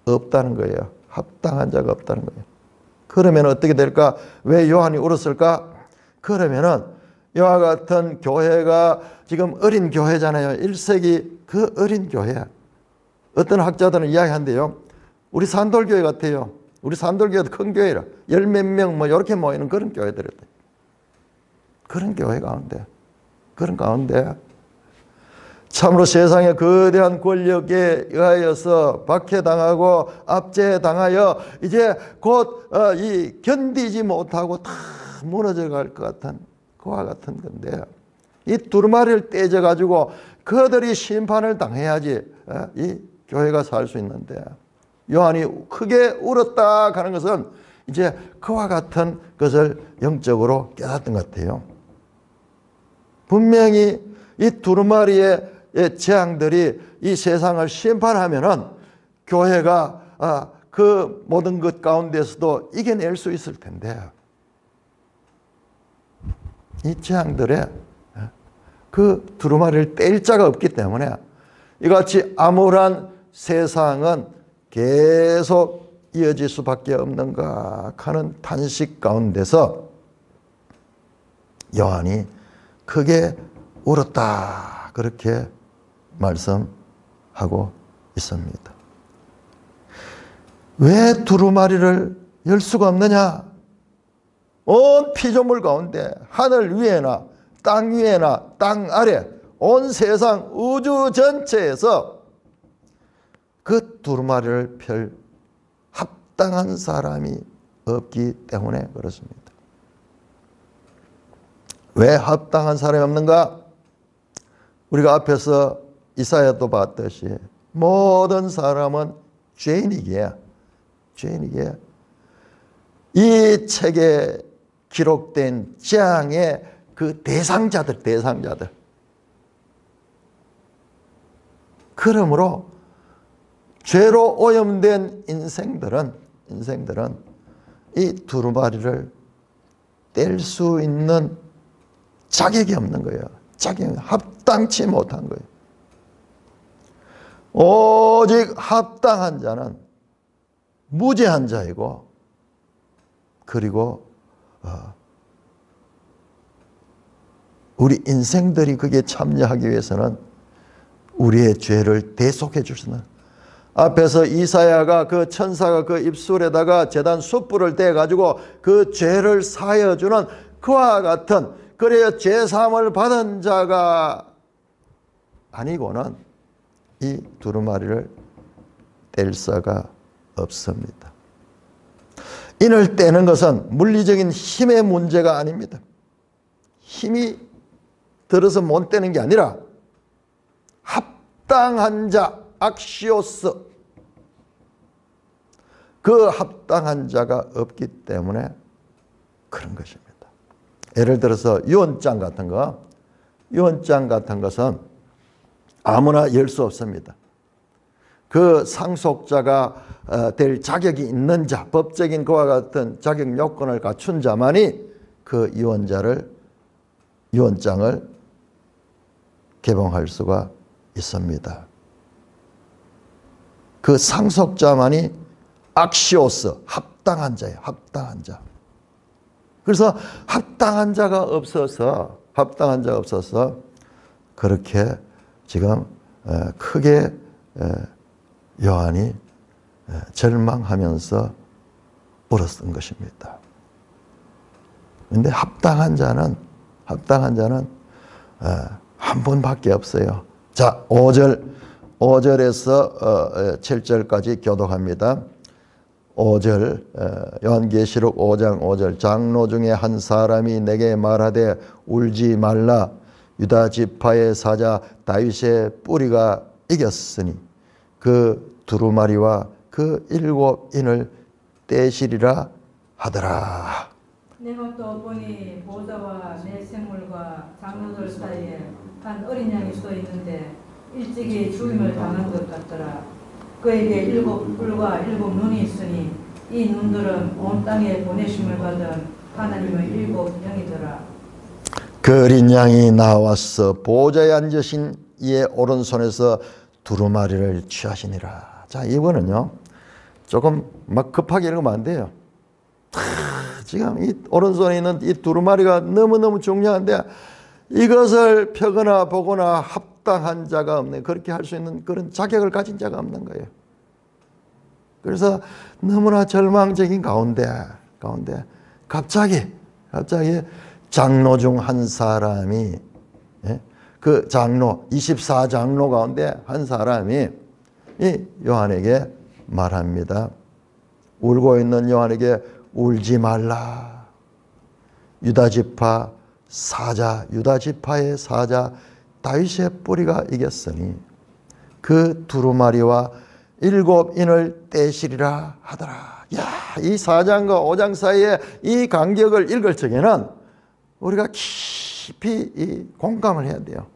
없다는 거예요. 합당한 자가 없다는 거예요. 그러면 어떻게 될까? 왜 요한이 울었을까? 그러면은 이와 같은 교회가 지금 어린 교회잖아요. 1세기 그 어린 교회. 어떤 학자들은 이야기한대요. 우리 산돌교회 같아요. 우리 산돌교회도 큰 교회라. 열 몇 명 뭐 이렇게 모이는 그런 교회들이었대. 그런 교회 가운데, 그런 가운데 참으로 세상의 거대한 권력에 의하여서 박해당하고 압제당하여 이제 곧 이 견디지 못하고 다 무너져 갈 것 같은 그와 같은 건데, 이 두루마리를 떼져 가지고 그들이 심판을 당해야지 이 교회가 살 수 있는데, 요한이 크게 울었다 하는 것은 이제 그와 같은 것을 영적으로 깨닫던 것 같아요. 분명히 이 두루마리의 재앙들이 이 세상을 심판하면은 교회가 그 모든 것 가운데서도 이겨낼 수 있을 텐데, 이 재앙들에 그 두루마리를 뗄 자가 없기 때문에 이같이 암울한 세상은 계속 이어질 수밖에 없는가 하는 탄식 가운데서 요한이 크게 울었다, 그렇게 말씀하고 있습니다. 왜 두루마리를 열 수가 없느냐? 온 피조물 가운데 하늘 위에나 땅 위에나 땅 아래 온 세상 우주 전체에서 그 두루마리를 펼 합당한 사람이 없기 때문에 그렇습니다. 왜 합당한 사람이 없는가? 우리가 앞에서 이사야도 봤듯이 모든 사람은 죄인이기에, 죄인이기에 이 책에 기록된 재앙의 그 대상자들, 그러므로 죄로 오염된 인생들은 이 두루마리를 뗄 수 있는 자격이 없는 거예요. 자격이 합당치 못한 거예요. 오직 합당한 자는 무죄한 자이고, 그리고 우리 인생들이 그게 참여하기 위해서는 우리의 죄를 대속해 주시는, 앞에서 이사야가 그 천사가 그 입술에다가 제단 숯불을 대 가지고 그 죄를 사하여 주는 그와 같은, 그래야 죄 사함을 받은 자가 아니고는 이 두루마리를 뗄 수가 없습니다. 인을 떼는 것은 물리적인 힘의 문제가 아닙니다. 힘이 들어서 못 떼는 게 아니라 합당한 자, 악시오스, 그 합당한 자가 없기 때문에 그런 것입니다. 예를 들어서 유언장 같은 거, 유언장 같은 것은 아무나 열 수 없습니다. 그 상속자가 될 자격이 있는 자, 법적인 그와 같은 자격 요건을 갖춘 자만이 그 유언장을 개봉할 수가 있습니다. 그 상속자만이 악시오스, 합당한 자예요. 합당한 자. 그래서 합당한 자가 없어서 그렇게 지금 크게 요한이 절망하면서 울었던 것입니다. 그런데 합당한 자는 한 분밖에 없어요. 자, 5절에서 7절까지 교독합니다. 5절, 요한계시록 5장 5절. 장로 중에 한 사람이 내게 말하되 울지 말라. 유다 지파의 사자 다윗의 뿌리가 이겼으니 그 두루마리와 그 7인을 떼시리라 하더라. 내가 또 보니 보좌와 내 생물과 장로들 사이에 한 어린 양이 서 있는데 일찍이 죽임을 당한 것 같더라. 그에게 7뿔과 7눈이 있으니 이 눈들은 온 땅에 보내심을 받은 하나님의 7영이더라. 그 어린 양이 나와서 보좌에 앉으신 이의 오른손에서 두루마리를 취하시니라. 자, 이거는요 조금 막 급하게 읽으면 안 돼요. 지금 이 오른손에 있는 이 두루마리가 너무너무 중요한데 이것을 펴거나 보거나 합당한 자가 없네. 그렇게 할 수 있는 그런 자격을 가진 자가 없는 거예요. 그래서 너무나 절망적인 가운데 갑자기 장로 중 한 사람이, 그 장로 24장로 가운데 한 사람이 이 요한에게 말합니다. 울고 있는 요한에게 울지 말라. 유다 지파의 사자 다윗의 뿌리가 이겼으니 그 두루마리와 7인을 떼시리라 하더라. 야, 이 4장과 5장 사이에 이 간격을 읽을 적에는 우리가 깊이 공감을 해야 돼요.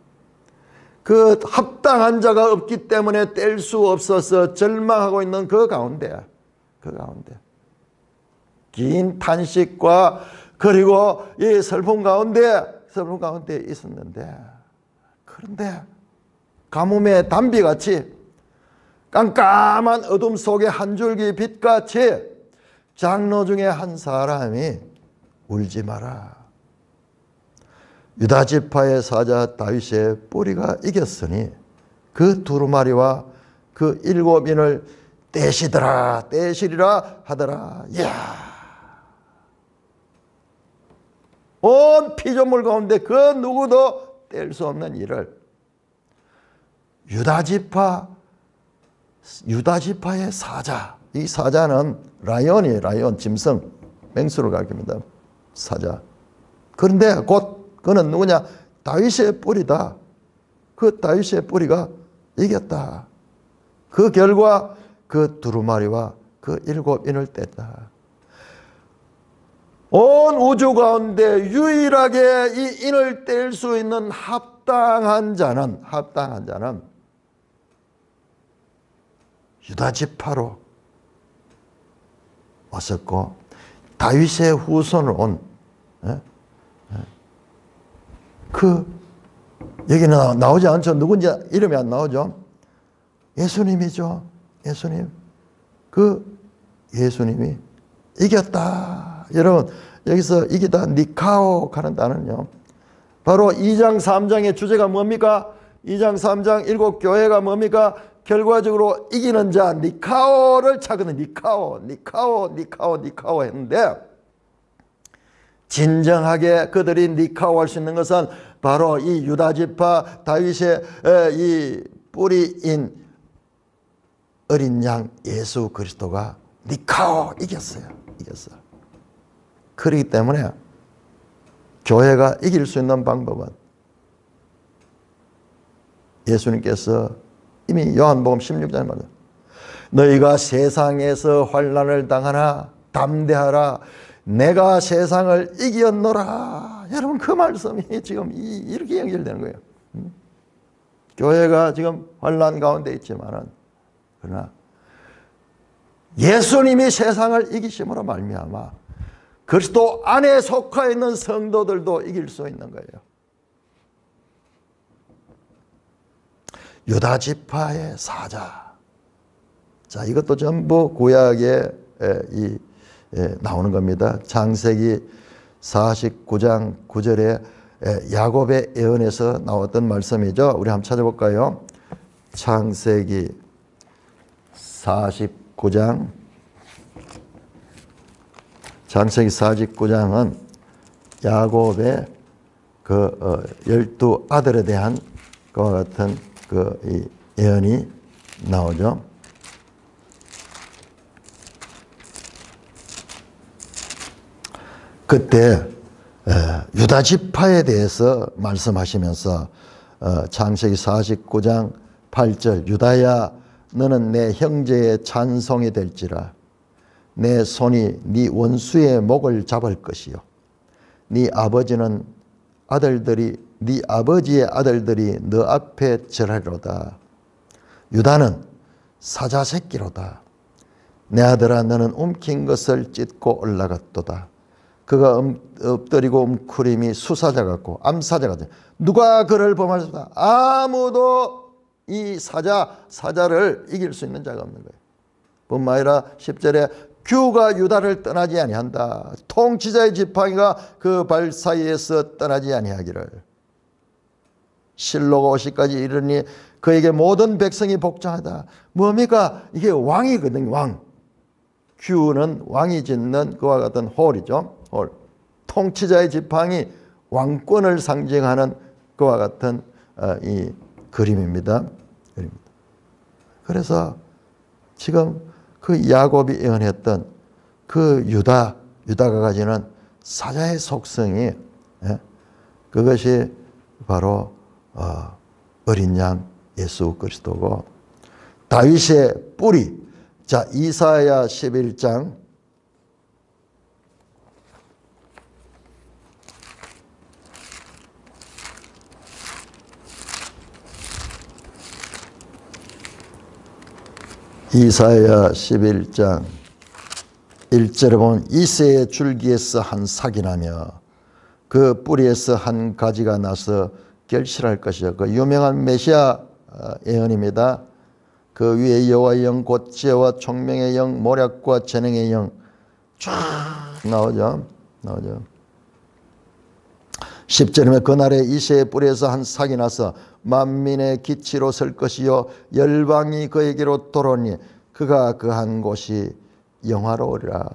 그 합당한 자가 없기 때문에 뗄 수 없어서 절망하고 있는 그 가운데 긴 탄식과 그리고 이 슬픔 가운데 있었는데, 그런데 가뭄의 단비같이 깜깜한 어둠 속에 한 줄기 빛같이 장로 중에 한 사람이 울지 마라. 유다 지파의 사자 다윗의 뿌리가 이겼으니 그 두루마리와 그 7인을 떼시리라 하더라. 이야, 온 피조물 가운데 그 누구도 뗄 수 없는 일을 유다 지파의 사자, 이 사자는 라이온이에요. 라이온, 짐승, 맹수를 가리킵니다. 사자. 그런데 곧 그는 누구냐? 다윗의 뿌리다. 그 다윗의 뿌리가 이겼다. 그 결과 그 두루마리와 그 7인을 뗐다. 온 우주 가운데 유일하게 이 인을 뗄 수 있는 합당한 자는 유다 지파로 왔었고, 다윗의 후손으로 온, 여기는 나오지 않죠. 누군지 이름이 안 나오죠. 예수님이죠. 예수님. 그 예수님이 이겼다. 여러분, 여기서 이기다, 니카오 하는 단어는요, 바로 2장 3장의 주제가 뭡니까? 2장 3장 7교회가 뭡니까? 결과적으로 이기는 자 니카오를 찾거든. 니카오 했는데, 진정하게 그들이 니카오할 수 있는 것은 바로 이 유다지파 다윗의 이 뿌리인 어린 양 예수 그리스도가 니카오 이겼어요. 그렇기 때문에 교회가 이길 수 있는 방법은 예수님께서 이미 요한복음 16장에 말해요. 너희가 세상에서 환난을 당하나 담대하라. 내가 세상을 이겼노라. 여러분, 그 말씀이 지금 이렇게 연결되는 거예요. 교회가 지금 환난 가운데 있지만은, 그러나 예수님이 세상을 이기심으로 말미암아 그리스도 안에 속하 있는 성도들도 이길 수 있는 거예요. 유다 지파의 사자. 자, 이것도 전부 구약에 나오는 겁니다. 창세기 49장 9절에 야곱의 예언에서 나왔던 말씀이죠. 우리 한번 찾아볼까요? 창세기 49장은 야곱의 그 12아들에 대한 그와 같은 이 예언이 나오죠. 그때 유다 지파에 대해서 말씀하시면서 창세기 49장 8절 유다야 너는 내 형제의 찬송이 될지라 내 손이 네 원수의 목을 잡을 것이요 네 아버지의 아들들이 너 앞에 절하리로다. 유다는 사자 새끼로다. 내 아들아 너는 움킨 것을 찢고 올라갔도다. 그가 엎드리고 움크림이 수사자 같고 암사자 같아. 누가 그를 범할 수 없다. 아무도 이 사자를 이길 수 있는 자가 없는 거예요. 뿐만 아니라 10절에 규가 유다를 떠나지 아니한다. 통치자의 지팡이가 그 발 사이에서 떠나지 아니하기를. 실로가 오시까지 이르니 그에게 모든 백성이 복종하다. 뭡니까? 이게 왕이거든요. 왕. 규는 왕이 짓는 그와 같은 홀이죠. 홀. 통치자의 지팡이 왕권을 상징하는 그와 같은 이 그림입니다. 그래서 지금 그 야곱이 예언했던 그 유다가 가지는 사자의 속성이 그것이 바로 어린 양 예수 그리스도고 다윗의 뿌리. 자, 이사야 11장 1절에 보면 이새의 줄기에서 한 삭이 나며 그 뿌리에서 한 가지가 나서 결실할 것이요. 그 유명한 메시아 예언입니다. 그 위에 여호와의 영 곧 지혜와 총명의 영 모략과 재능의 영 쫙 나오죠. 10절이면 그날에 이새의 뿌리에서 한 삭이 나서 만민의 기치로 설 것이요 열방이 그에게로 돌아오니 그가 그한 곳이 영화로우리라.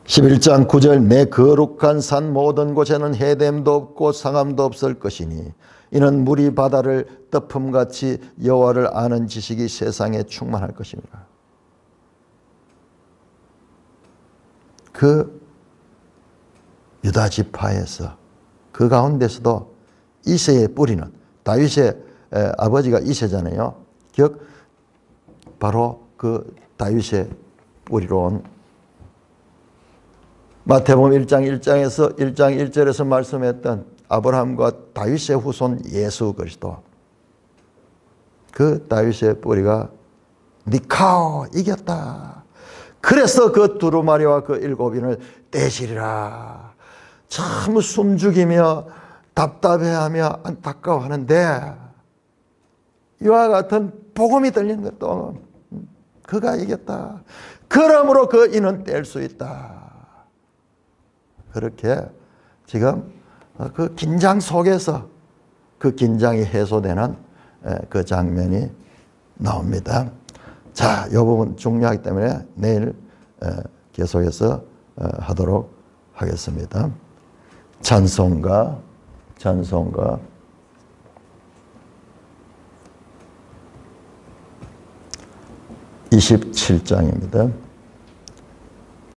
(11장 9절) 내 거룩한 산 모든 곳에는 해됨도 없고 상함도 없을 것이니 이는 물이 바다를 덮음같이 여호와를 아는 지식이 세상에 충만할 것입니다. 그 유다 지파에서 그 가운데서도 이새의 뿌리는 다윗의 아버지가 이새잖아요. 즉 바로 그 다윗의 뿌리로 온 마태복음 1장 1절에서 말씀했던 아브라함과 다윗의 후손 예수 그리스도. 그 다윗의 뿌리가 니카오 이겼다. 그래서 그 두루마리와 그 7인을 떼시리라. 참 숨죽이며 답답해하며 안타까워하는데 이와 같은 복음이 들리는 것도 그가 이겼다. 그러므로 그 이는 뗄 수 있다. 그렇게 지금 그 긴장 속에서 그 긴장이 해소되는 그 장면이 나옵니다. 자, 이 부분 중요하기 때문에 내일 계속해서 하도록 하겠습니다. 찬송가 27장입니다.